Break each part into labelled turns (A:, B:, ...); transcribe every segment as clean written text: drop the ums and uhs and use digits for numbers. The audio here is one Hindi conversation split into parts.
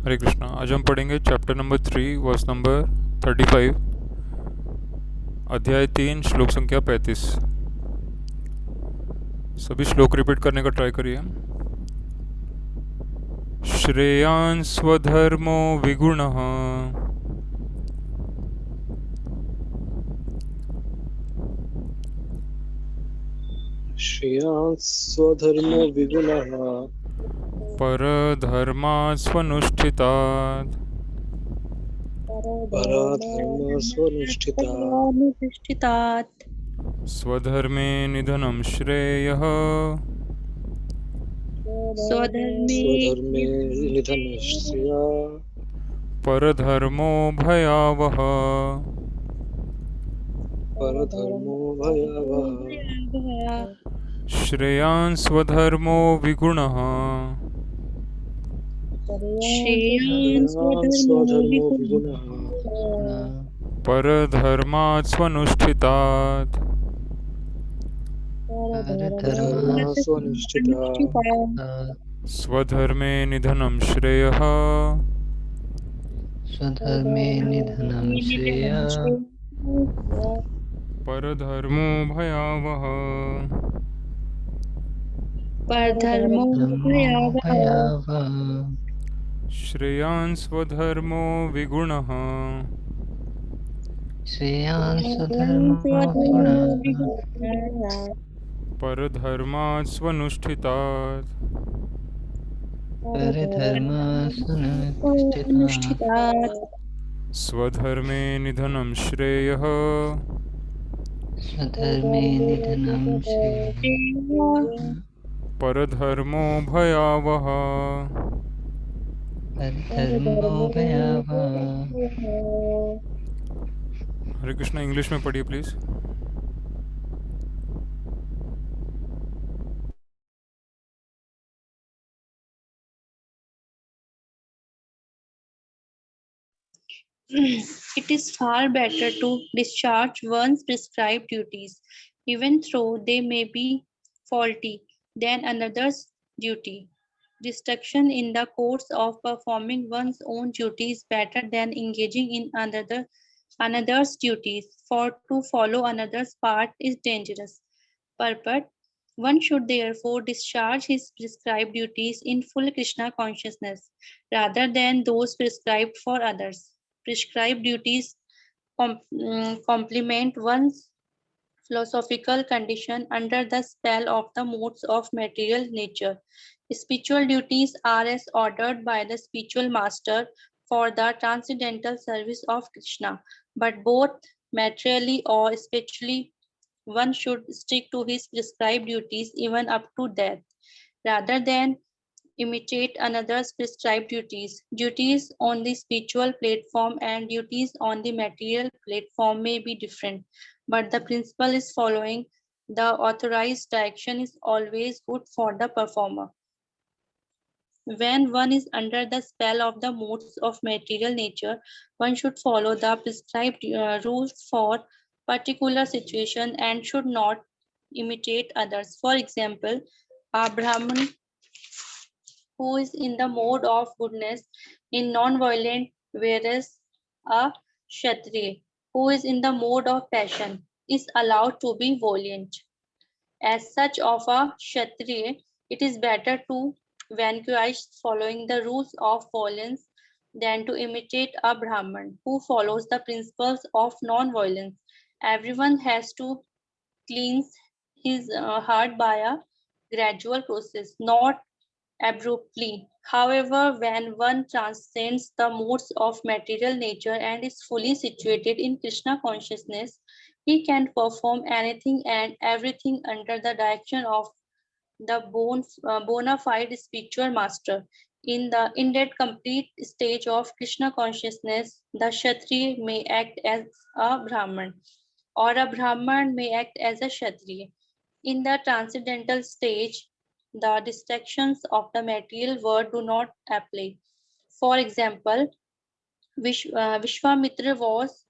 A: हरे कृष्णा। आज हम पढ़ेंगे चैप्टर नंबर 3 वर्स नंबर 35, अध्याय 3 श्लोक संख्या 35। सभी श्लोक रिपीट करने का ट्राई करिए। श्रेयान् स्वधर्मो विगुणः
B: श्रेयान् स्वधर्मो विगुणः
A: परधर्मात् स्वनुष्ठितात्
B: पराधर्मः स्वनुष्ठितात्
C: अनुष्ठितात्
A: स्वधर्मे निधनं श्रेयः
C: स्वधर्मे
B: स्वधर्मे निधनस्य
A: परधर्मो भयावह।
B: परधर्मो भयावः।
A: श्रेयान् स्वधर्मो विगुणः
C: श्रेयान्
B: श्रेयान्
C: स्वधर्मो
B: स्वधर्मो विगुणः
C: विगुणः
A: परधर्मात् स्वनुष्ठितात्
B: परधर्मः स्वनुष्ठितात्
C: अनुष्ठितात्
A: स्वधर्मे निधनं श्रेयः
D: स्वधर्मे निधनं श्रेयः
A: परधर्मो भयावह।
C: परधर्मो
D: धर्मो
C: भयावह
D: भयावः
A: श्रेयान् स्वधर्मो विगुणः
D: श्रेयान् स्वधर्मो
C: स्वधर्मो
D: गुणः
C: विगुणः
A: परधर्मात् स्वनुष्ठितात्
D: परधर्मः सुनिष्ठितात्
C: अनुष्ठितात्
A: स्वधर्मे निधनं श्रेयः
D: स्वधर्मे निधनं श्रेयः
A: परधर्मो भयावह।
D: परधर्मो भयावः।
A: हरे कृष्णा। इंग्लिश में पढ़िए please.
C: It is far better to discharge one's prescribed duties, even though they may be faulty, than another's duty. Distraction in the course of performing one's own duty is better than engaging in another's duties, for to follow another's part is dangerous. Purport: one should therefore discharge his prescribed duties in full Krishna consciousness, rather than those prescribed for others. Prescribed duties complement one's philosophical condition under the spell of the modes of material nature. Spiritual duties are as ordered by the spiritual master for the transcendental service of Krishna, but both materially or spiritually, one should stick to his prescribed duties even up to death, rather than imitate another's prescribed duties. Duties on the spiritual platform and duties on the material platform may be different, but the principle is following the authorized direction is always good for the performer. When one is under the spell of the modes of material nature, one should follow the prescribed rules for particular situation and should not imitate others. For example, a Brahmin who is in the mode of goodness in non-violent, whereas a Kshatriya who is in the mode of passion is allowed to be violent. As such of a Kshatriya, it is better to vanquish following the rules of violence than to imitate a Brahman who follows the principles of non-violence. Everyone has to cleanse his heart by a gradual process, not abruptly. However, when one transcends the modes of material nature and is fully situated in Krishna consciousness, he can perform anything and everything under the direction of the bona fide spiritual master. In that complete stage of Krishna consciousness, the Kshatriya may act as a Brahman, or a Brahman may act as a Kshatriya. In the transcendental stage, the distractions of the material world do not apply. For example, Vishwamitra was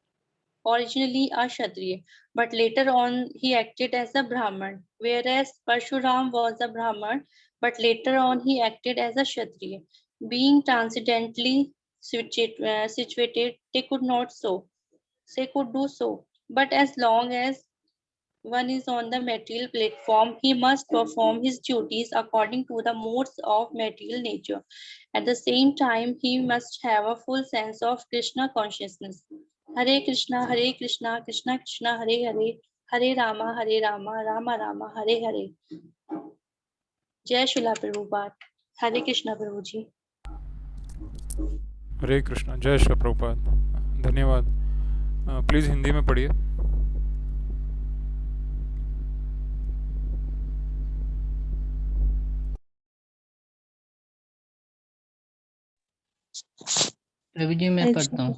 C: originally a Kshatriya, but later on he acted as a Brahman, whereas Parshuram was a Brahman, but later on he acted as a Kshatriya. Being transcendently situated, they could do so. But as long as one is on the material platform, he must perform his duties according to the modes of material nature. At the same time, he must have a full sense of Krishna consciousness. Hare Krishna, Krishna Krishna, Hare Hare, Hare Rama, Rama Rama, Hare Hare. जय शिला प्रभुपाद. हरे कृष्णा प्रभु जी.
A: हरे कृष्णा. जय श्री प्रभुपाद. धन्यवाद. प्लीज़ हिंदी में पढ़िए.
D: प्रभु जी मैं पढ़ता हूँ.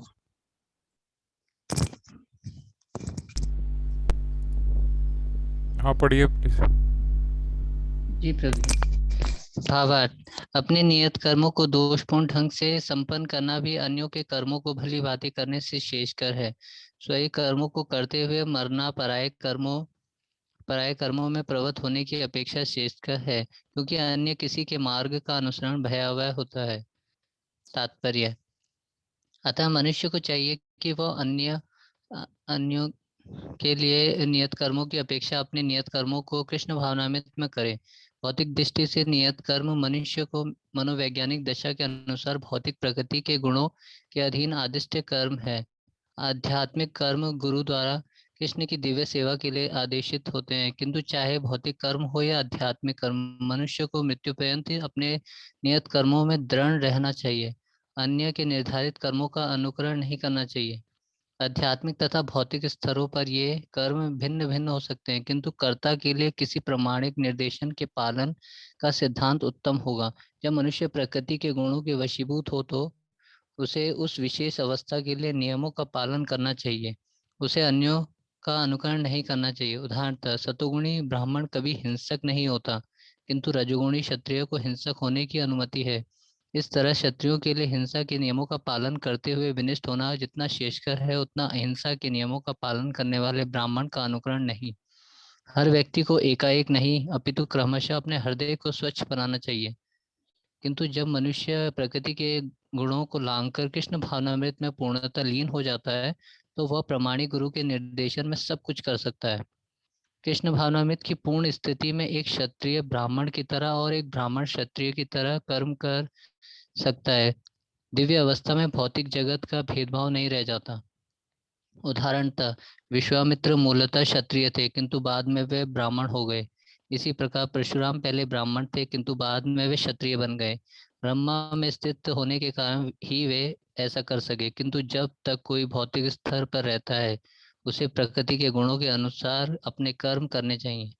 A: हाँ पढ़िए प्लीज.
D: जी प्रभु. भावार्थ. अपने नियत कर्मों को दोषपूर्ण ढंग से संपन्न करना भी अन्यों के कर्मों को भली भांति करने से शेषकर है. स्वयं कर्मों को करते हुए मरना पराये कर्मों में प्रवृत्त होने की अपेक्षा शेषकर है, क्योंकि अन्य किसी के मार्ग का अनुसरण भयावह होता है. तात्पर्य. अतः मनुष्य को चाहिए कि वह अन्यों के लिए नियत कर्मों की अपेक्षा अपने नियत कर्मों को कृष्ण भावनामृत में करे. भौतिक दृष्टि से नियत कर्म मनुष्य को मनोवैज्ञानिक दशा के अनुसार भौतिक प्रकृति के गुणों के अधीन आदिष्ट कर्म है. आध्यात्मिक कर्म गुरु द्वारा कृष्ण की दिव्य सेवा के लिए आदेशित होते हैं, किंतु चाहे भौतिक कर्म हो या आध्यात्मिक कर्म, मनुष्य को मृत्यु पर्यंत अपने नियत कर्मों में दृढ़ रहना चाहिए. अन्य के निर्धारित कर्मों का अनुकरण नहीं करना चाहिए. आध्यात्मिक तथा भौतिक स्तरों पर ये कर्म भिन्न भिन्न हो सकते हैं, किंतु कर्ता के लिए किसी प्रमाणिक निर्देशन के पालन का सिद्धांत उत्तम होगा. जब मनुष्य प्रकृति के गुणों के वशीभूत हो तो उसे उस विशेष अवस्था के लिए नियमों का पालन करना चाहिए. उसे अन्यों का अनुकरण नहीं करना चाहिए. उदाहरणतः सतोगुणी ब्राह्मण कभी हिंसक नहीं होता, किंतु रजोगुणी क्षत्रिय को हिंसक होने की अनुमति है. इस तरह क्षत्रियों के लिए हिंसा के नियमों का पालन करते हुए विनिष्ट होना जितना शेषकर है, उतना अहिंसा के नियमों का पालन करने वाले ब्राह्मण का अनुकरण नहीं. हर व्यक्ति को एकाएक नहीं अपितु क्रमशः अपने हृदय को स्वच्छ बनाना चाहिए. किंतु जब मनुष्य प्रकृति के गुणों को लांघकर कृष्ण भावनामृत में पूर्णतः लीन हो जाता है, तो वह प्रमाणिक गुरु के निर्देशन में सब कुछ कर सकता है. कृष्ण भावनामृत की पूर्ण स्थिति में एक क्षत्रिय ब्राह्मण की तरह और एक ब्राह्मण क्षत्रिय की तरह कर्म कर सकता है. दिव्य अवस्था में भौतिक जगत का भेदभाव नहीं रह जाता. उदाहरणतः विश्वामित्र मूलतः क्षत्रिय थे, किंतु बाद में वे ब्राह्मण हो गए. इसी प्रकार परशुराम पहले ब्राह्मण थे, किंतु बाद में वे क्षत्रिय बन गए. ब्रह्मा में स्थित होने के कारण ही वे ऐसा कर सके, किंतु जब तक कोई भौतिक स्तर पर रहता है, उसे प्रकृति के गुणों के अनुसार अपने कर्म करने चाहिए.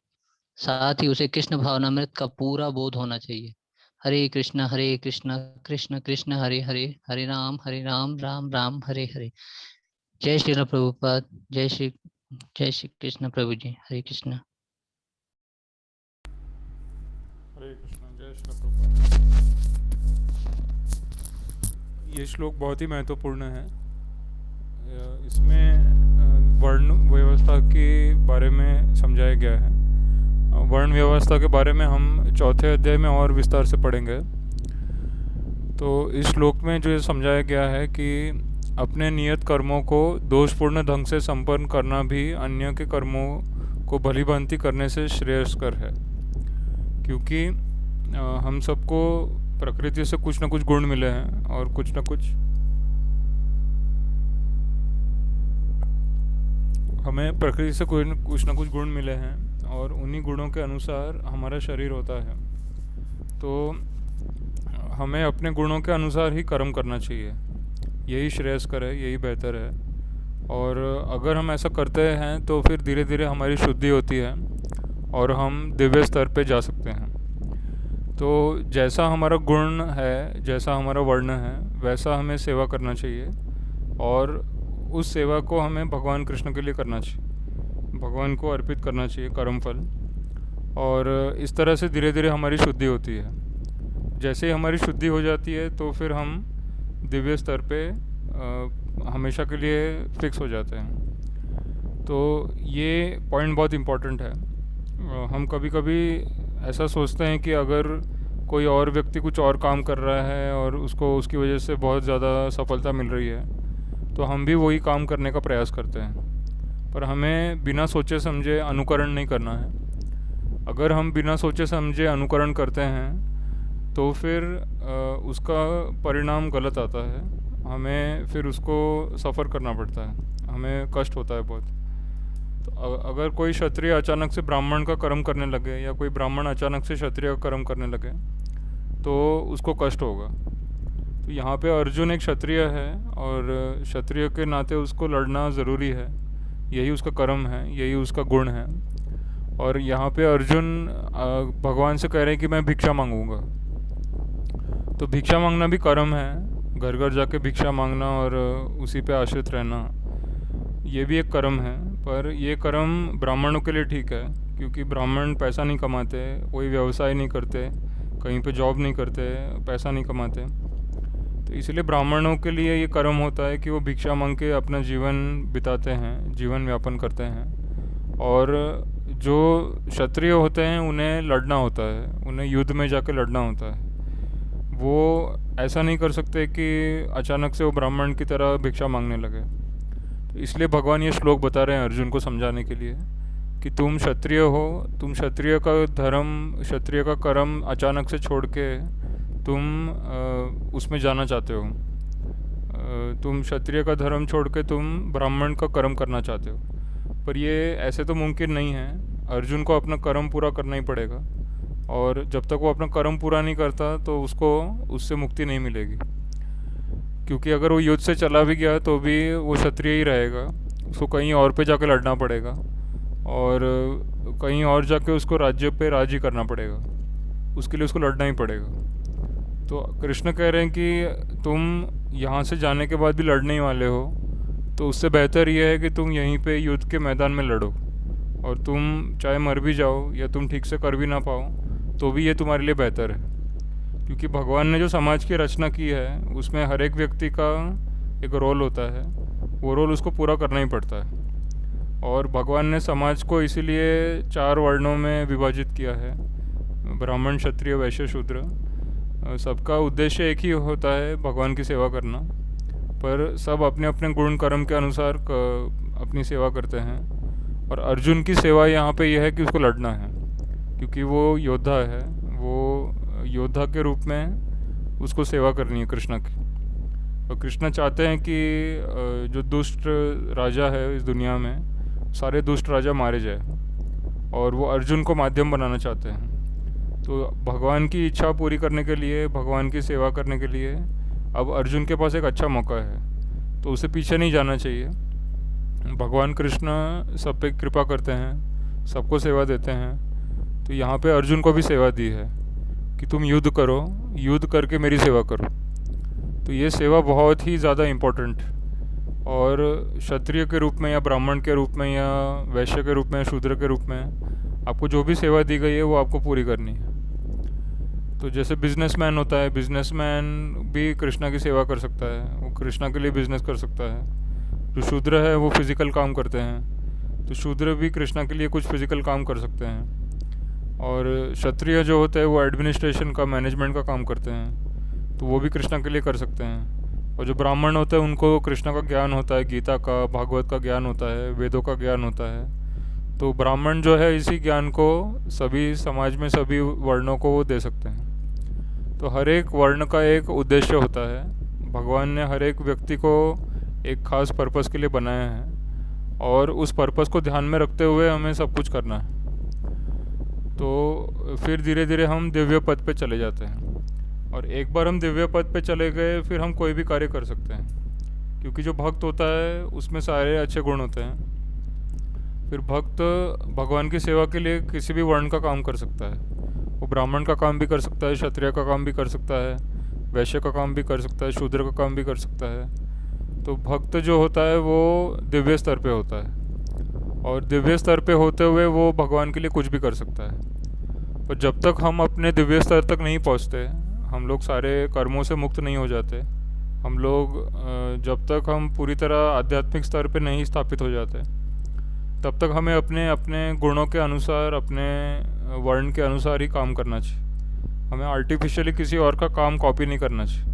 D: साथ ही उसे कृष्ण भावनामृत का पूरा बोध होना चाहिए. हरे कृष्ण कृष्ण कृष्ण हरे हरे, हरे राम राम राम हरे हरे. जय श्री प्रभुपाद. जय श्री कृष्ण प्रभु जी. हरे कृष्ण.
A: हरे कृष्ण. जय श्री प्रभुपाद. ये श्लोक बहुत ही महत्वपूर्ण है. इसमें वर्ण व्यवस्था के बारे में समझाया गया है. वर्ण व्यवस्था के बारे में हम चौथे अध्याय में और विस्तार से पढ़ेंगे. तो इस श्लोक में जो समझाया गया है कि अपने नियत कर्मों को दोषपूर्ण ढंग से संपन्न करना भी अन्य के कर्मों को भलीभांति करने से श्रेयस्कर है, क्योंकि हम सबको प्रकृति से कुछ न कुछ गुण मिले हैं और कुछ न कुछ हमें प्रकृति से कुछ न कुछ गुण मिले हैं और उन्हीं गुणों के अनुसार हमारा शरीर होता है. तो हमें अपने गुणों के अनुसार ही कर्म करना चाहिए. यही श्रेयस्कर है, यही बेहतर है. और अगर हम ऐसा करते हैं तो फिर धीरे धीरे हमारी शुद्धि होती है और हम दिव्य स्तर पे जा सकते हैं. तो जैसा हमारा गुण है, जैसा हमारा वर्ण है, वैसा हमें सेवा करना चाहिए और उस सेवा को हमें भगवान कृष्ण के लिए करना चाहिए, भगवान को अर्पित करना चाहिए कर्मफल. और इस तरह से धीरे धीरे हमारी शुद्धि होती है. जैसे ही हमारी शुद्धि हो जाती है तो फिर हम दिव्य स्तर पे हमेशा के लिए फिक्स हो जाते हैं. तो ये पॉइंट बहुत इम्पोर्टेंट है. हम कभी कभी ऐसा सोचते हैं कि अगर कोई और व्यक्ति कुछ और काम कर रहा है और उसको उसकी वजह से बहुत ज़्यादा सफलता मिल रही है, तो हम भी वही काम करने का प्रयास करते हैं। पर हमें बिना सोचे समझे अनुकरण नहीं करना है। अगर हम बिना सोचे समझे अनुकरण करते हैं तो फिर उसका परिणाम गलत आता है, हमें फिर उसको सफ़र करना पड़ता है, हमें कष्ट होता है बहुत। तो अगर कोई क्षत्रिय अचानक से ब्राह्मण का कर्म करने लगे या कोई ब्राह्मण अचानक से क्षत्रिय का कर्म करने लगे तो उसको कष्ट होगा। तो यहाँ पे अर्जुन एक क्षत्रिय है और क्षत्रिय के नाते उसको लड़ना ज़रूरी है, यही उसका कर्म है, यही उसका गुण है। और यहाँ पे अर्जुन भगवान से कह रहे हैं कि मैं भिक्षा मांगूंगा। तो भिक्षा मांगना भी कर्म है, घर घर जाके भिक्षा मांगना और उसी पे आश्रित रहना, ये भी एक कर्म है। पर ये कर्म ब्राह्मणों के लिए ठीक है, क्योंकि ब्राह्मण पैसा नहीं कमाते, कोई व्यवसाय नहीं करते, कहीं पे जॉब नहीं करते, पैसा नहीं कमाते। तो इसलिए ब्राह्मणों के लिए ये कर्म होता है कि वो भिक्षा मांग के अपना जीवन बिताते हैं, जीवन यापन करते हैं। और जो क्षत्रिय होते हैं उन्हें लड़ना होता है, उन्हें युद्ध में जाके लड़ना होता है। वो ऐसा नहीं कर सकते कि अचानक से वो ब्राह्मण की तरह भिक्षा मांगने लगे। तो इसलिए भगवान ये श्लोक बता रहे हैं अर्जुन को समझाने के लिए कि तुम क्षत्रिय हो, तुम क्षत्रिय का धर्म, क्षत्रिय का कर्म अचानक से छोड़ के तुम उसमें जाना चाहते हो, तुम क्षत्रिय का धर्म छोड़ के तुम ब्राह्मण का कर्म करना चाहते हो। पर ये ऐसे तो मुमकिन नहीं है, अर्जुन को अपना कर्म पूरा करना ही पड़ेगा, और जब तक वो अपना कर्म पूरा नहीं करता तो उसको उससे मुक्ति नहीं मिलेगी। क्योंकि अगर वो युद्ध से चला भी गया तो भी वो क्षत्रिय ही रहेगा, उसको कहीं और पे जाके लड़ना पड़ेगा और कहीं और जाके उसको राज्य पे राज ही करना पड़ेगा, उसके लिए उसको लड़ना ही पड़ेगा। तो कृष्ण कह रहे हैं कि तुम यहाँ से जाने के बाद भी लड़ने ही वाले हो, तो उससे बेहतर यह है कि तुम यहीं पे युद्ध के मैदान में लड़ो, और तुम चाहे मर भी जाओ या तुम ठीक से कर भी ना पाओ तो भी ये तुम्हारे लिए बेहतर है। क्योंकि भगवान ने जो समाज की रचना की है उसमें हर एक व्यक्ति का एक रोल होता है, वो रोल उसको पूरा करना ही पड़ता है। और भगवान ने समाज को इसीलिए 4 वर्णों में विभाजित किया है, ब्राह्मण, क्षत्रिय, वैश्य, शूद्र। सबका उद्देश्य एक ही होता है, भगवान की सेवा करना, पर सब अपने अपने गुण कर्म के अनुसार अपनी सेवा करते हैं। और अर्जुन की सेवा यहाँ पे यह है कि उसको लड़ना है, क्योंकि वो योद्धा है, वो योद्धा के रूप में उसको सेवा करनी है कृष्ण की। और कृष्ण चाहते हैं कि जो दुष्ट राजा है इस दुनिया में, सारे दुष्ट राजा मारे जाए, और वो अर्जुन को माध्यम बनाना चाहते हैं। तो भगवान की इच्छा पूरी करने के लिए, भगवान की सेवा करने के लिए अब अर्जुन के पास एक अच्छा मौका है, तो उसे पीछे नहीं जाना चाहिए। भगवान कृष्ण सब पे कृपा करते हैं, सबको सेवा देते हैं। तो यहाँ पे अर्जुन को भी सेवा दी है कि तुम युद्ध करो, युद्ध करके मेरी सेवा करो। तो ये सेवा बहुत ही ज़्यादा इम्पोर्टेंट, और क्षत्रिय के रूप में या ब्राह्मण के रूप में या वैश्य के रूप में या शूद्र के रूप में आपको जो भी सेवा दी गई है वो आपको पूरी करनी है। तो जैसे बिजनेसमैन होता है, बिजनेसमैन भी कृष्णा की सेवा कर सकता है, वो कृष्णा के लिए बिजनेस कर सकता है। जो शूद्र है वो फिज़िकल काम करते हैं, तो शूद्र भी कृष्णा के लिए कुछ फिज़िकल काम कर सकते हैं। और क्षत्रिय जो होते हैं वो एडमिनिस्ट्रेशन का, मैनेजमेंट का काम करते हैं, तो वो भी कृष्णा के लिए कर सकते हैं। और जो ब्राह्मण होते हैं उनको कृष्णा का ज्ञान होता है, गीता का, भागवत का ज्ञान होता है, वेदों का ज्ञान होता है। तो ब्राह्मण जो है इसी ज्ञान को सभी समाज में सभी वर्णों को वो दे सकते हैं। तो हर एक वर्ण का एक उद्देश्य होता है, भगवान ने हर एक व्यक्ति को एक ख़ास पर्पस के लिए बनाया है, और उस पर्पस को ध्यान में रखते हुए हमें सब कुछ करना है। तो फिर धीरे धीरे हम दिव्य पद पे चले जाते हैं, और एक बार हम दिव्य पद पे चले गए फिर हम कोई भी कार्य कर सकते हैं, क्योंकि जो भक्त होता है उसमें सारे अच्छे गुण होते हैं। फिर भक्त भगवान की सेवा के लिए किसी भी वर्ण का काम कर सकता है, वो ब्राह्मण का काम भी कर सकता है, क्षत्रिय का काम भी कर सकता है, वैश्य का काम भी कर सकता है, शूद्र का काम भी कर सकता है। तो भक्त जो होता है वो दिव्य स्तर पे होता है, और दिव्य स्तर पे होते हुए वो भगवान के लिए कुछ भी कर सकता है। पर जब तक हम अपने दिव्य स्तर तक नहीं पहुंचते, हम लोग सारे कर्मों से मुक्त नहीं हो जाते, हम लोग जब तक हम पूरी तरह आध्यात्मिक स्तर पे नहीं स्थापित हो जाते, तब तक हमें अपने अपने गुणों के अनुसार, अपने वर्ण के अनुसार ही काम करना चाहिए। हमें आर्टिफिशियली किसी और का काम कॉपी नहीं करना चाहिए,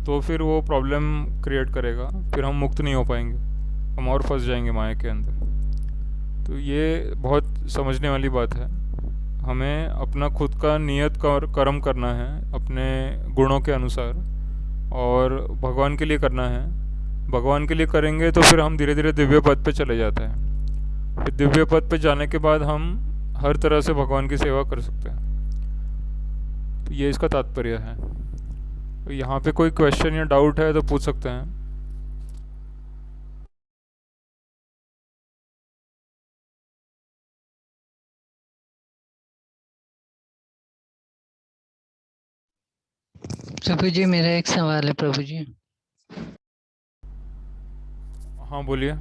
A: तो फिर वो प्रॉब्लम क्रिएट करेगा, फिर हम मुक्त नहीं हो पाएंगे, हम और फंस जाएंगे माया के अंदर। तो ये बहुत समझने वाली बात है। हमें अपना खुद का नियत कर्म करना है अपने गुणों के अनुसार, और भगवान के लिए करना है। भगवान के लिए करेंगे तो फिर हम धीरे धीरे दिव्य पद पे चले जाते हैं। फिर दिव्य पद पे जाने के बाद हम हर तरह से भगवान की सेवा कर सकते हैं। तो ये इसका तात्पर्य है। तो यहाँ पे कोई क्वेश्चन या डाउट है तो पूछ सकते हैं।
D: प्रभु जी मेरा एक सवाल है प्रभु जी।
A: हाँ बोलिए।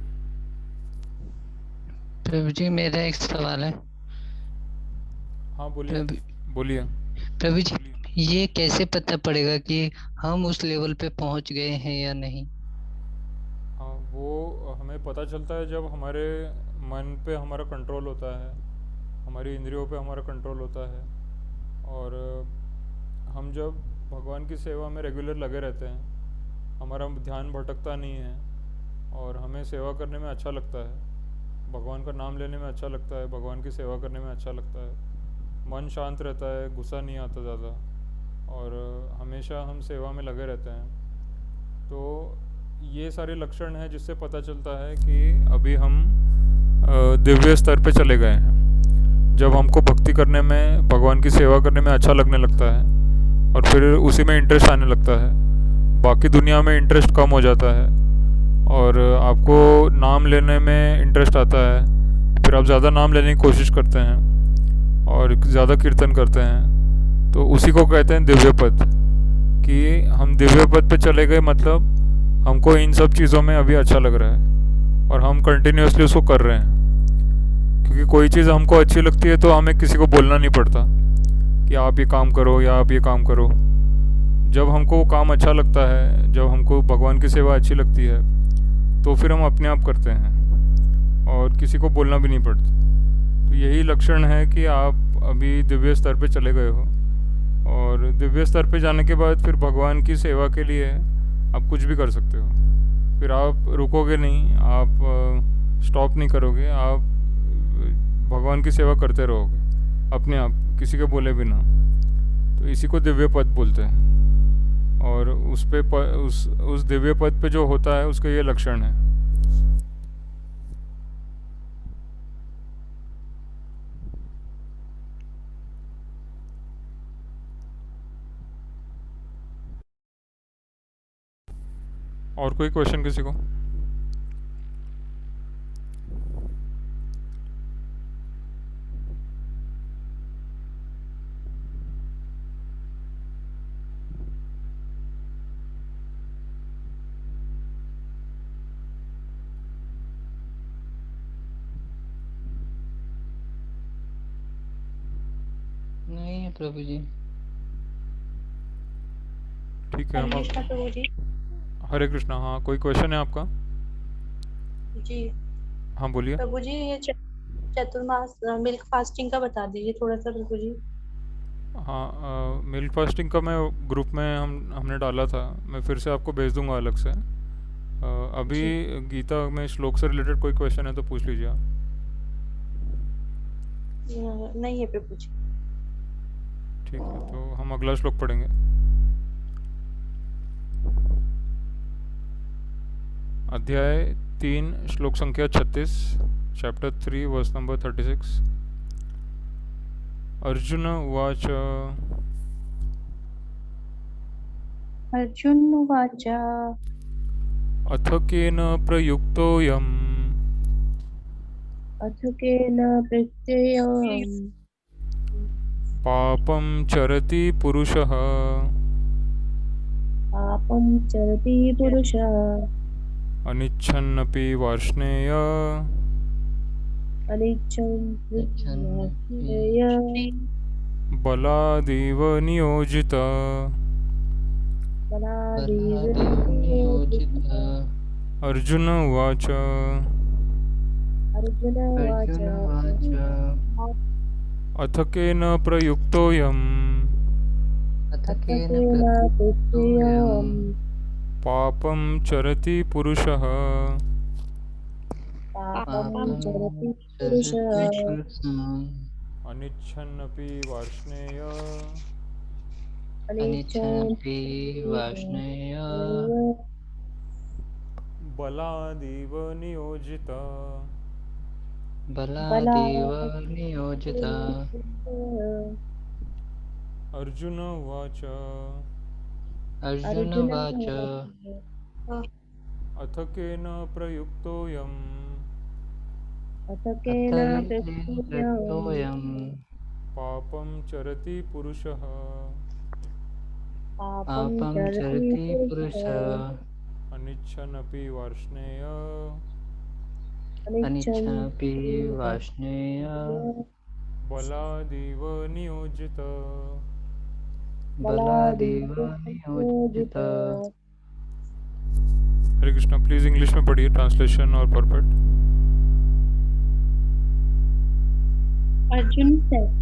D: प्रभु जी मेरा एक सवाल है।
A: हाँ बोलिए बोलिए।
D: प्रभु जी ये कैसे पता पड़ेगा कि हम उस लेवल पे पहुंच गए हैं या नहीं?
A: हाँ, वो हमें पता चलता है जब हमारे मन पे हमारा कंट्रोल होता है, हमारी इंद्रियों पे हमारा कंट्रोल होता है, और हम जब भगवान की सेवा में रेगुलर लगे रहते हैं, हमारा ध्यान भटकता नहीं है, और हमें सेवा करने में अच्छा लगता है, भगवान का नाम लेने में अच्छा लगता है, भगवान की सेवा करने में अच्छा लगता है, मन शांत रहता है, गुस्सा नहीं आता ज़्यादा, और हमेशा हम सेवा में लगे रहते हैं। तो ये सारे लक्षण हैं जिससे पता चलता है कि अभी हम दिव्य स्तर पे चले गए हैं। जब हमको भक्ति करने में, भगवान की सेवा करने में अच्छा लगने लगता है, और फिर उसी में इंटरेस्ट आने लगता है, बाकी दुनिया में इंटरेस्ट कम हो जाता है, और आपको नाम लेने में इंटरेस्ट आता है, फिर आप ज़्यादा नाम लेने की कोशिश करते हैं और ज़्यादा कीर्तन करते हैं। तो उसी को कहते हैं दिव्य पद, कि हम दिव्य पद पे चले गए, मतलब हमको इन सब चीज़ों में अभी अच्छा लग रहा है और हम कंटिन्यूसली उसको कर रहे हैं। क्योंकि कोई चीज़ हमको अच्छी लगती है तो हमें किसी को बोलना नहीं पड़ता कि आप ये काम करो या आप ये काम करो। जब हमको वो काम अच्छा लगता है, जब हमको भगवान की सेवा अच्छी लगती है, तो फिर हम अपने आप करते हैं और किसी को बोलना भी नहीं पड़ता। तो यही लक्षण है कि आप अभी दिव्य स्तर पे चले गए हो, और दिव्य स्तर पे जाने के बाद फिर भगवान की सेवा के लिए आप कुछ भी कर सकते हो। फिर आप रुकोगे नहीं, आप स्टॉप नहीं करोगे, आप भगवान की सेवा करते रहोगे अपने आप, किसी के बोले बिना। तो इसी को दिव्य पद बोलते हैं, और उस दिव्य पद पे जो होता है उसके ये लक्षण है। और कोई क्वेश्चन किसी को?
D: नहीं है प्रभु जी।
A: ठीक है।
C: हरे कृष्णा प्रभु जी।
A: हरे कृष्णा। हाँ, कोई क्वेश्चन है आपका?
C: जी
A: हाँ बोलिए।
C: प्रभु जी, ये चतुर्मास मिल्क फास्टिंग का बता दीजिए थोड़ा सा प्रभु जी।
A: हाँ, मिल्क फास्टिंग का मैं ग्रुप में हमने डाला था, मैं फिर से आपको भेज दूंगा अलग से। अभी गीता में श्लोक से रिलेटेड कोई क्वेश्चन है तो पूछ लीजिए आप।
C: नहीं है प्रभु जी।
A: ठीक है, तो हम अगला श्लोक पढ़ेंगे। अध्याय 3 श्लोक संख्या 36, चैप्टर 3 वर्स नंबर 36। अर्जुन उवाच।
C: अर्जुन उवाच।
A: अथ केन प्रयुक्तोऽयम्
C: अथ केन प्रत्ययम्
A: पापं चरति पुरुषः
C: पापं चरति पुरुषः
A: अनिच्छन्नपि वार्ष्णेय बलादिव नियोजित। अर्जुन उवाच। अथ केन प्रयुक्तोऽयम्
D: अथ केन
E: केन
D: प्रवृत्तोऽयम्
A: पापं चरति पुरुषः
E: पापं चरति
D: चरति
E: पुरुषः
D: पुरुषः
A: अनिच्छन्नपि वार्ष्णेय
D: अनिच्छन्नपि वार्ष्णेय
A: बलादिव नियोजित।
D: बलादेव नियोजिता।
A: अर्जुन उवाच
D: अर्जुन उवाच
A: अथ केन प्रयुक्तोऽयम्
E: अथ
D: अथ
E: केन
D: केन
E: प्रयुक्तोऽयम्
D: प्रयुक्तोऽयम्
A: पापं चरति पुरुषः
E: पापं
D: पापं
E: चरति
D: चरति
E: पुरुषः
D: पुरुषः
A: अनिच्छन्नपि वार्ष्णेय
D: अनिच्छन्नपि वार्ष्णेय
A: बलादिव नियोजित।
D: बलादेव नियोजिता।
A: हरे कृष्णा। प्लीज इंग्लिश में पढ़िए ट्रांसलेशन और perfect.
C: Arjun said,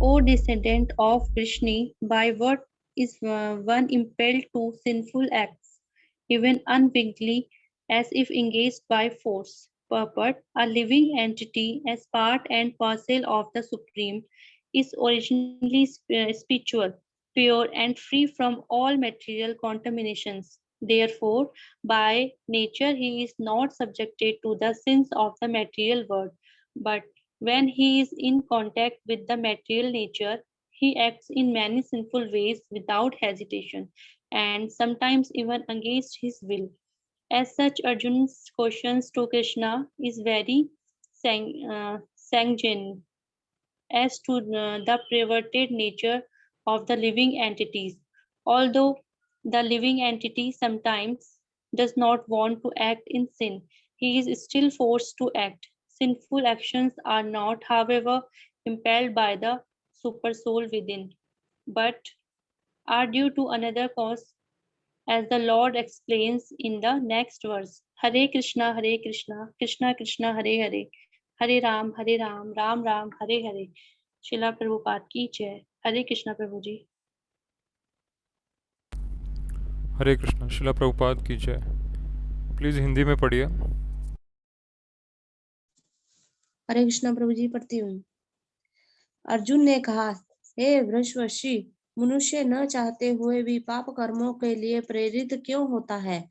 C: O descendant of Krishna, by what is one impelled to sinful acts, even unwillingly, as if engaged by force? Purport: a living entity, as part and parcel of the Supreme, is originally spiritual, pure, and free from all material contaminations. Therefore, by nature, he is not subjected to the sins of the material world, but when he is in contact with the material nature, he acts in many sinful ways without hesitation, and sometimes even against his will. As such, Arjun's questions to Krishna is very sanguine as to the perverted nature of the living entities. Although the living entity sometimes does not want to act in sin, he is still forced to act. Sinful actions are not, however, impelled by the supersoul within, but are due to another cause, as the Lord explains in the next verse. Hare Krishna, Krishna Krishna, Hare Ram, Ram Ram, Hare Hare. शिला प्रभुपाद की जय। हरे कृष्णा प्रभु जी।
A: हरे कृष्णा। शिला प्रभुपाद की जय। प्लीज हिंदी में पढ़िए।
E: हरे कृष्णा प्रभु जी, पढ़ती हूँ। अर्जुन ने कहा, हे वृषभर्षि, मनुष्य न चाहते हुए भी पाप कर्मों के लिए प्रेरित क्यों होता है?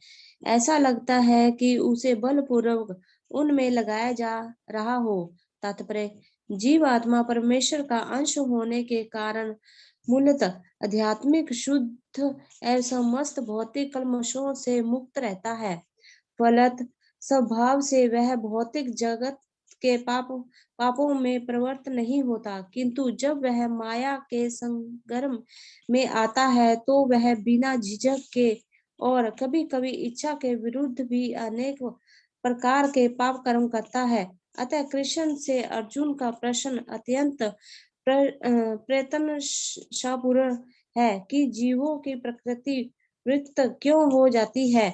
E: ऐसा लगता है कि उसे बलपूर्वक उनमें लगाया जा रहा हो। तात्पर्य: जीव आत्मा परमेश्वर का अंश होने के कारण मूलतः आध्यात्मिक, शुद्ध एवं समस्त भौतिक कल्मशों से मुक्त रहता है। फलत स्वभाव से वह भौतिक जगत के पापों में प्रवृत्त नहीं होता, किंतु जब वह माया के संगर्म में आता है तो वह बिना झिझक के और कभी कभी इच्छा के विरुद्ध भी अनेक प्रकार के पाप कर्म करता है। अतः कृष्ण से अर्जुन का प्रश्न अत्यंत प्रयत्नपूर्ण है कि जीवों की प्रकृति विकृत क्यों हो जाती है।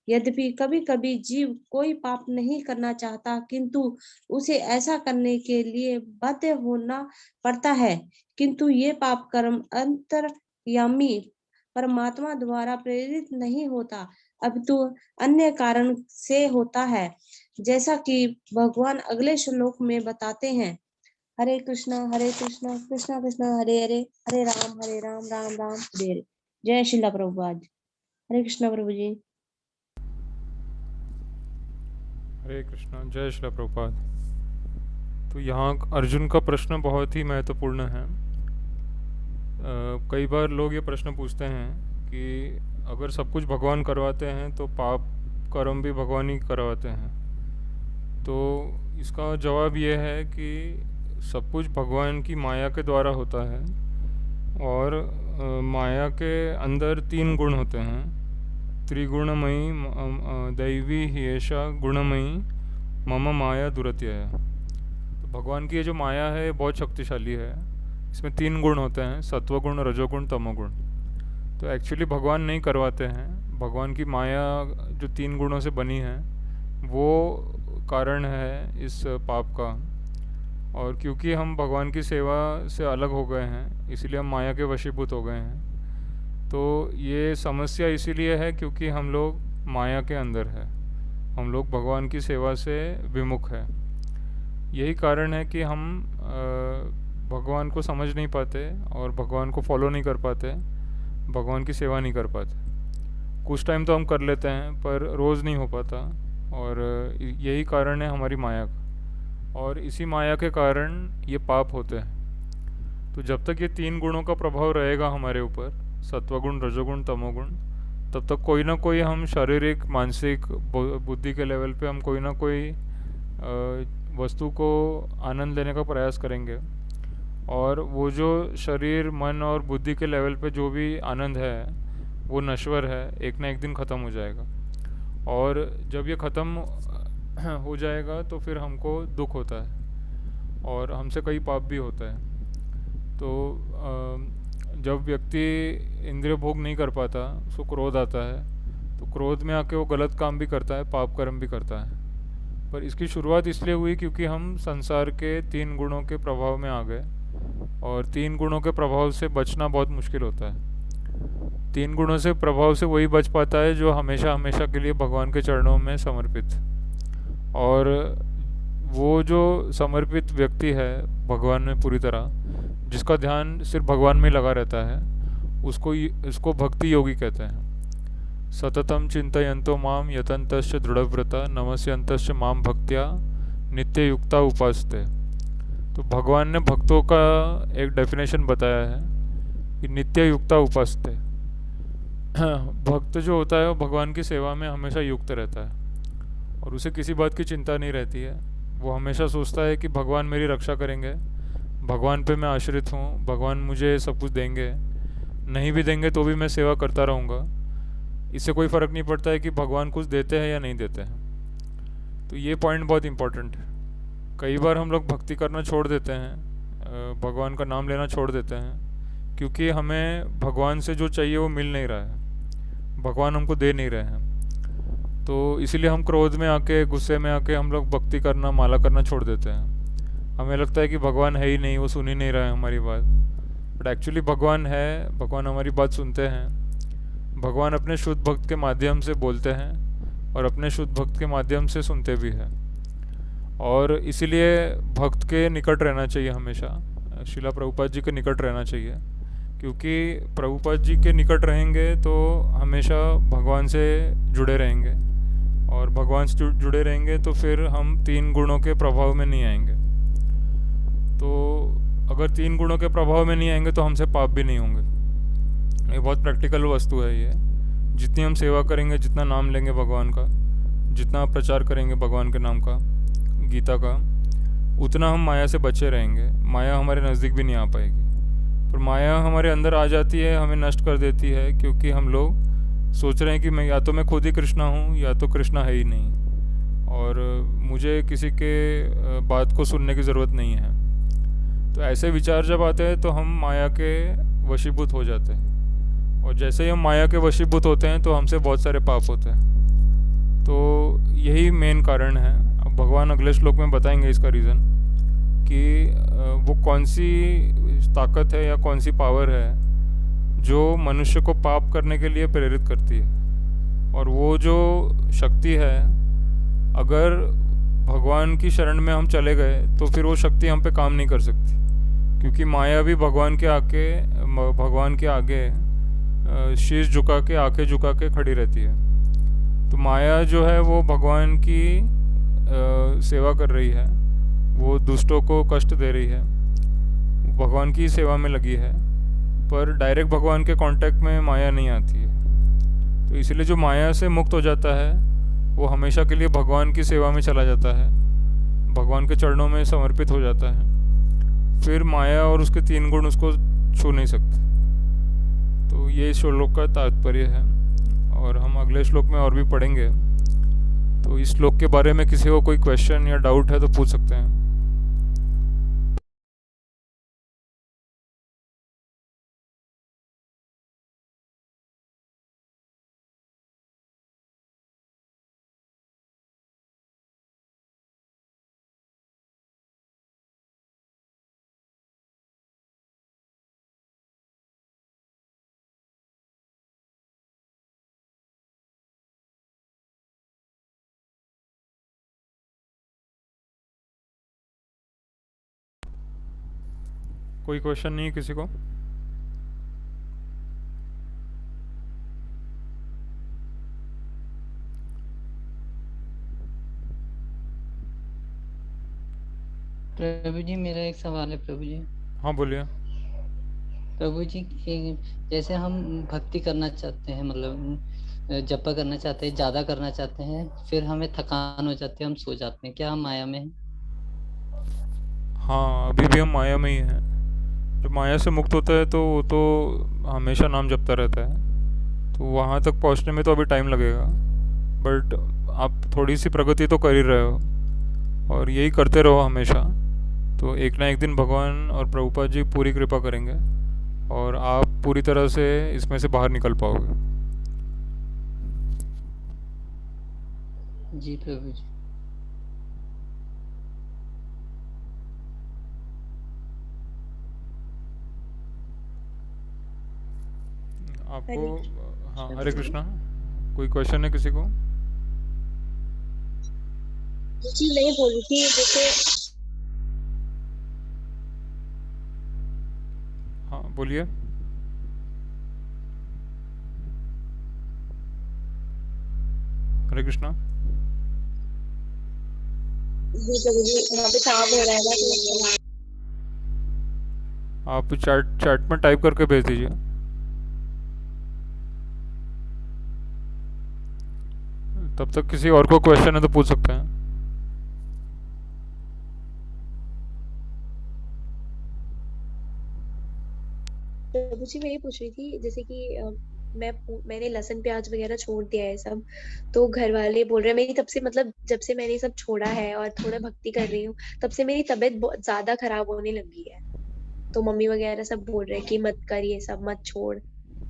E: यद्यपि कभी कभी जीव कोई पाप नहीं करना चाहता, किंतु उसे ऐसा करने के लिए बाध्य होना पड़ता है, किंतु ये पाप कर्म अंतर्यामी परमात्मा द्वारा प्रेरित नहीं होता, अपितु अन्य कारण से होता है, जैसा कि भगवान अगले श्लोक में बताते हैं। हरे कृष्णा कृष्णा कृष्णा हरे हरे, हरे राम राम राम हरे हरे। जय श्रीला प्रभुपाद। हरे कृष्णा प्रभु जी।
A: हरे कृष्णा। जय श्री प्रभुपाद। तो यहाँ अर्जुन का प्रश्न बहुत ही महत्वपूर्ण है। कई बार लोग ये प्रश्न पूछते हैं कि अगर सब कुछ भगवान करवाते हैं तो पाप कर्म भी भगवान ही करवाते हैं। तो इसका जवाब ये है कि सब कुछ भगवान की माया के द्वारा होता है, और माया के अंदर 3 गुण होते हैं। त्रिगुणमयी दैवी ह्येषा गुणमयी मम माया दुरत्यया। तो भगवान की ये जो माया है बहुत शक्तिशाली है। इसमें 3 गुण होते हैं, सत्वगुण, रजोगुण, तमोगुण। तो एक्चुअली भगवान नहीं करवाते हैं। भगवान की माया जो 3 गुणों से बनी है वो कारण है इस पाप का। और क्योंकि हम भगवान की सेवा से अलग हो गए हैं, इसीलिए हम माया के वशीभूत हो गए हैं। तो ये समस्या इसीलिए है क्योंकि हम लोग माया के अंदर है, हम लोग भगवान की सेवा से विमुख है। यही कारण है कि हम भगवान को समझ नहीं पाते और भगवान को फॉलो नहीं कर पाते, भगवान की सेवा नहीं कर पाते। कुछ टाइम तो हम कर लेते हैं पर रोज़ नहीं हो पाता, और यही कारण है हमारी माया का, और इसी माया के कारण ये पाप होते हैं। तो जब तक ये 3 गुणों का प्रभाव रहेगा हमारे ऊपर, सत्वगुण, रजोगुण, तमोगुण, तब तक कोई ना कोई हम शारीरिक, मानसिक, बुद्धि के लेवल पे हम कोई ना कोई वस्तु को आनंद लेने का प्रयास करेंगे। और वो जो शरीर, मन और बुद्धि के लेवल पे जो भी आनंद है वो नश्वर है, एक ना एक दिन ख़त्म हो जाएगा। और जब ये ख़त्म हो जाएगा तो फिर हमको दुख होता है और हमसे कई पाप भी होता है। तो जब व्यक्ति इंद्रिय भोग नहीं कर पाता, उसको क्रोध आता है, तो क्रोध में आके वो गलत काम भी करता है, पाप कर्म भी करता है। पर इसकी शुरुआत इसलिए हुई क्योंकि हम संसार के 3 गुणों के प्रभाव में आ गए, और 3 गुणों के प्रभाव से बचना बहुत मुश्किल होता है। 3 गुणों से प्रभाव से वही बच पाता है जो हमेशा हमेशा के लिए भगवान के चरणों में समर्पित। और वो जो समर्पित व्यक्ति है भगवान में पूरी तरह, जिसका ध्यान सिर्फ भगवान में लगा रहता है, उसको भक्ति योगी कहते हैं। सततम चिंतयन्तो माम यतन्तश्च दृढ़व्रता नमस्यन्तश्च माम भक्त्या नित्य युक्ता उपासते। तो भगवान ने भक्तों का एक डेफिनेशन बताया है कि नित्य युक्ता उपासते। भक्त जो होता है वो भगवान की सेवा में हमेशा युक्त रहता है और उसे किसी बात की चिंता नहीं रहती है। वो हमेशा सोचता है कि भगवान मेरी रक्षा करेंगे, भगवान पे मैं आश्रित हूँ, भगवान मुझे सब कुछ देंगे, नहीं भी देंगे तो भी मैं सेवा करता रहूँगा। इससे कोई फ़र्क नहीं पड़ता है कि भगवान कुछ देते हैं या नहीं देते हैं। तो ये पॉइंट बहुत इम्पोर्टेंट है। कई बार हम लोग भक्ति करना छोड़ देते हैं, भगवान का नाम लेना छोड़ देते हैं, क्योंकि हमें भगवान से जो चाहिए वो मिल नहीं रहा है, भगवान हमको दे नहीं रहे हैं। तो इसीलिए हम क्रोध में आके, गुस्से में आके हम लोग भक्ति करना, माला करना छोड़ देते हैं। हमें लगता है कि भगवान है ही नहीं, वो सुन ही नहीं रहा है हमारी बात। बट एक्चुअली भगवान है, भगवान हमारी बात सुनते हैं। भगवान अपने शुद्ध भक्त के माध्यम से बोलते हैं और अपने शुद्ध भक्त के माध्यम से सुनते भी हैं। और इसीलिए भक्त के निकट रहना चाहिए हमेशा, शिला प्रभुपाद जी के निकट रहना चाहिए, क्योंकि प्रभुपाद जी के निकट रहेंगे तो हमेशा भगवान से जुड़े रहेंगे, और भगवान से जुड़े रहेंगे तो फिर हम 3 गुणों के प्रभाव में नहीं आएंगे। तो अगर 3 गुणों के प्रभाव में नहीं आएंगे तो हमसे पाप भी नहीं होंगे। ये बहुत प्रैक्टिकल वस्तु है ये। जितनी हम सेवा करेंगे, जितना नाम लेंगे भगवान का, जितना प्रचार करेंगे भगवान के नाम का, गीता का, उतना हम माया से बचे रहेंगे। माया हमारे नज़दीक भी नहीं आ पाएगी। पर माया हमारे अंदर आ जाती है, हमें नष्ट कर देती है, क्योंकि हम लोग सोच रहे हैं कि मैं या तो मैं खुद ही कृष्णा हूँ या तो कृष्णा है ही नहीं, और मुझे किसी के बात को सुनने की ज़रूरत नहीं है। तो ऐसे विचार जब आते हैं तो हम माया के वशीभूत हो जाते हैं, और जैसे ही हम माया के वशीभूत होते हैं तो हमसे बहुत सारे पाप होते हैं। तो यही मेन कारण है। अब भगवान अगले श्लोक में बताएंगे इसका रीज़न कि वो कौन सी ताकत है या कौन सी पावर है जो मनुष्य को पाप करने के लिए प्रेरित करती है। और वो जो शक्ति है, अगर भगवान की शरण में हम चले गए तो फिर वो शक्ति हम पे काम नहीं कर सकती, क्योंकि माया भी भगवान के आगे शीश झुका के, आंखें झुका के खड़ी रहती है। तो माया जो है वो भगवान की सेवा कर रही है, वो दुष्टों को कष्ट दे रही है, भगवान की सेवा में लगी है, पर डायरेक्ट भगवान के कांटेक्ट में माया नहीं आती है। तो इसलिए जो माया से मुक्त हो जाता है वो हमेशा के लिए भगवान की सेवा में चला जाता है, भगवान के चरणों में समर्पित हो जाता है। फिर माया और उसके 3 गुण उसको छू नहीं सकते। तो ये श्लोक का तात्पर्य है, और हम अगले श्लोक में और भी पढ़ेंगे। तो इस श्लोक के बारे में किसी को कोई क्वेश्चन या डाउट है तो पूछ सकते हैं। कोई क्वेश्चन नहीं है किसी को?
D: प्रभु जी मेरा एक सवाल है प्रभु जी।
A: हाँ बोलिए।
D: प्रभु जी जैसे हम भक्ति करना चाहते हैं, मतलब जपा करना चाहते हैं, ज्यादा करना चाहते हैं, फिर हमें थकान हो जाती है, हम सो जाते हैं, क्या हम माया में हैं?
A: हाँ, अभी भी हम माया में ही हैं। जब माया से मुक्त होता है तो वो तो हमेशा नाम जपता रहता है, तो वहाँ तक पहुँचने में तो अभी टाइम लगेगा, बट आप थोड़ी सी प्रगति तो कर ही रहे हो और यही करते रहो हमेशा, तो एक ना एक दिन भगवान और प्रभुपाद जी पूरी कृपा करेंगे और आप पूरी तरह से इसमें से बाहर निकल पाओगे।
D: जी प्रभु जी।
A: आपको हाँ,
E: कृष्ण
A: हरे
E: प्रभु।
A: कृष्णा। कोई क्वेश्चन है किसी को?
F: जी नहीं बोली थी जैसे
A: हाँ बोलिए। हरे कृष्णा।
F: जी प्रभु जी वहाँ पे काम हो रहा है ना तो
A: आप चैट में टाइप करके भेज दीजिए। तब तक किसी और को क्वेश्चन है तो पूछ सकते हैं।
F: प्रभु जी मैं ये पूछ रही थी जैसे कि मैंने लहसुन प्याज वगैरह छोड़ दिया है सब, तो घर वाले बोल रहे हैं मेरी तब से, मतलब जब से मैंने ये सब छोड़ा है और थोड़ा भक्ति कर रही हूँ तब से मेरी तबीयत बहुत ज्यादा खराब होने लगी है। तो मम्मी वगैरह सब बोल रहे हैं कि मत कर ये सब, मत छोड़,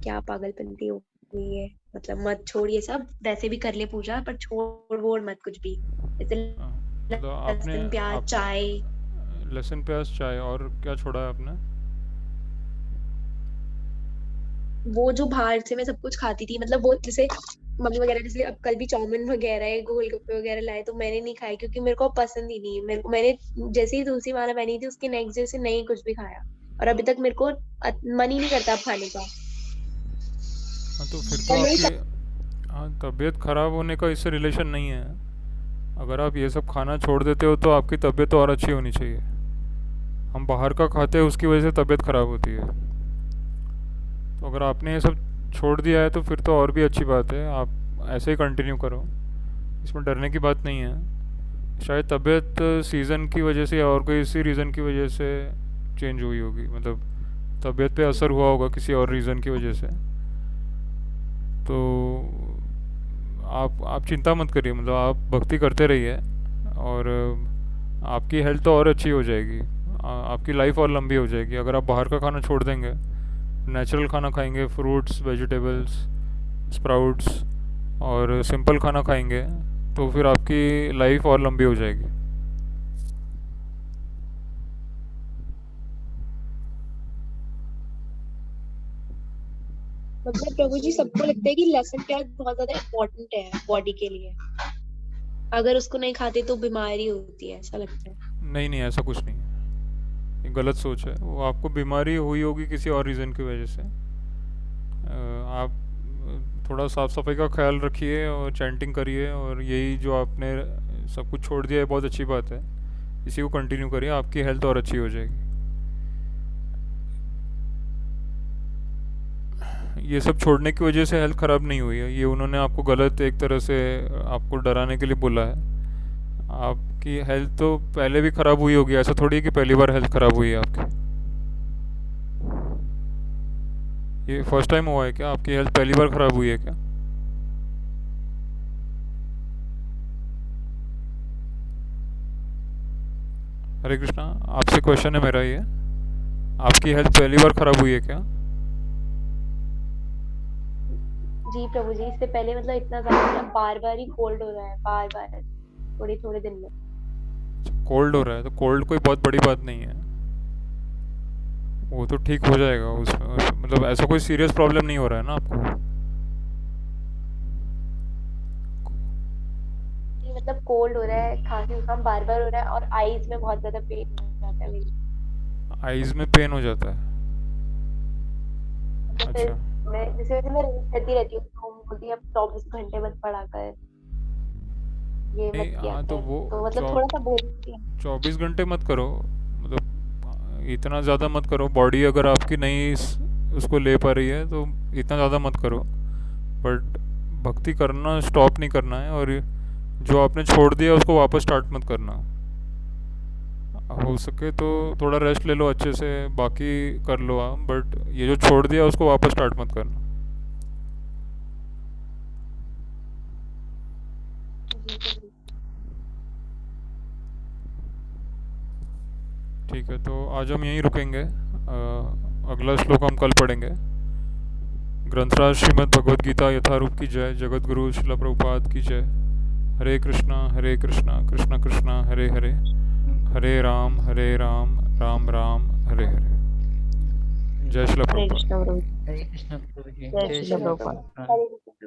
F: क्या पागलपंती हो गई है, मतलब मत छोड़ ये सब, वैसे भी कर ले पूजा पर छोड़ वोड़ मत कुछ भी, जैसे
A: मतलब आपने
F: लहसुन प्याज चाय।
A: लहसुन प्याज चाय और क्या छोड़ा है आपने?
F: वो जो बाहर से मैं सब कुछ खाती थी, मतलब वो जैसे मम्मी वगैरह जैसे अब कल भी चाउमीन वगैरह है, गोलगप्पे वगैरह लाए तो मैंने नहीं खाए क्योंकि मेरे को पसंद ही नहीं है। मैंने जैसे ही तुलसी माला पहनी थी उसके नेक्स्ट डे से नहीं कुछ भी खाया और अभी तक मेरे को मन ही नहीं करता अब खाने का।
A: हाँ तो फिर तो
F: पर नहीं
A: आपकी हाँ तबीयत खराब होने का इससे रिलेशन नहीं है। अगर आप ये सब खाना छोड़ देते हो तो आपकी तबीयत तो और अच्छी होनी चाहिए। हम बाहर का खाते हैं उसकी वजह से तबीयत खराब होती है, तो अगर आपने ये सब छोड़ दिया है तो फिर तो और भी अच्छी बात है, आप ऐसे ही कंटिन्यू करो, इसमें डरने की बात नहीं है। शायद तबीयत सीज़न की वजह से या और कोई इसी रीज़न की वजह से चेंज हुई होगी, मतलब तबीयत पे असर हुआ होगा किसी और रीज़न की वजह से। तो आप चिंता मत करिए, मतलब आप भक्ति करते रहिए और आपकी हेल्थ तो और अच्छी हो जाएगी, आपकी लाइफ और लंबी हो जाएगी अगर आप बाहर का खाना छोड़ देंगे, नेचुरल खाना खाएंगे, फ्रूट्स, वेजिटेबल्स, स्प्राउट्स और सिंपल खाना खाएंगे, तो फिर आपकी लाइफ और लंबी हो जाएगी।
F: मतलब प्रभु जी सबको लगता है कि लहसुन प्याज बहुत ज्यादा इम्पोर्टेंट है बॉडी के लिए, अगर उसको नहीं खाते तो बीमारी होती है, ऐसा लगता है।
A: नहीं नहीं, ऐसा कुछ नहीं है, ये गलत सोच है। वो आपको बीमारी हुई होगी किसी और रीज़न की वजह से। आप थोड़ा साफ़ सफाई का ख्याल रखिए और चैंटिंग करिए, और यही जो आपने सब कुछ छोड़ दिया है बहुत अच्छी बात है, इसी को कंटिन्यू करिए, आपकी हेल्थ और अच्छी हो जाएगी। ये सब छोड़ने की वजह से हेल्थ ख़राब नहीं हुई है, ये उन्होंने आपको गलत एक तरह से आपको डराने के लिए बोला है। आपकी हेल्थ तो पहले भी ख़राब हुई होगी, ऐसा थोड़ी है कि पहली बार हेल्थ ख़राब हुई है आपकी। ये फर्स्ट टाइम हुआ है क्या? आपकी हेल्थ पहली बार ख़राब हुई है क्या? हरे कृष्णा, आपसे क्वेश्चन है मेरा ये, आपकी हेल्थ पहली बार ख़राब हुई है क्या?
F: जी प्रभु जी इससे पहले मतलब इतना ज्यादा, मतलब बार बार ही कोल्ड हो रहा है, बार बार थोड़े थोड़े दिन में।
A: कोल्ड हो रहा है तो कोल्ड कोई बहुत बड़ी बात नहीं है, वो तो ठीक हो जाएगा। मतलब ऐसा कोई सीरियस प्रॉब्लम नहीं हो रहा है ना आपको?
F: जी मतलब कोल्ड हो रहा है, खांसी जुकाम बार बार हो रहा है और आईज में बहुत ज्यादा पेन हो जाता है मेरी।
A: आईज में पेन हो जाता है।
F: तो फिर
A: अच्छा,
F: मैं जैसे वैसे मैं रीड करती रहती हूँ तो बोलती है अब 24 घंटे मत पढ़ा कर, ये मत
A: नहीं
F: किया
A: हाँ, तो
F: कर,
A: वो
F: तो मतलब थोड़ा सा बोलती है।
A: 24 घंटे मत करो, मतलब इतना ज़्यादा मत करो। बॉडी अगर आपकी नहीं उसको ले पा रही है तो इतना ज़्यादा मत करो, बट भक्ति करना स्टॉप नहीं करना है, और जो आपने छोड़ दिया उसको वापस स्टार्ट मत करना। हो सके तो थोड़ा रेस्ट ले लो अच्छे से, बाकी कर लो आप, बट ये जो छोड़ दिया उसको वापस स्टार्ट मत करना।
F: जी प्रभु।
A: ठीक है, तो आज हम यहीं रुकेंगे। अगला श्लोक हम कल पढ़ेंगे। ग्रंथराज श्रीमद् भगवद गीता यथारूप की जय। जगत गुरु श्रील प्रभुपाद की जय। हरे कृष्णा कृष्ण कृष्णा हरे हरे, हरे राम राम राम हरे हरे। जय श्रील
E: हरे
A: प्रभुपाद।
E: कृष्ण प्रभु,
D: हरे कृष्ण प्रभु जी,
E: जय
D: जय
E: श्री
D: श्री
E: प्रभुपाद।
D: प्रभुपाद।
F: हरे कृष्ण।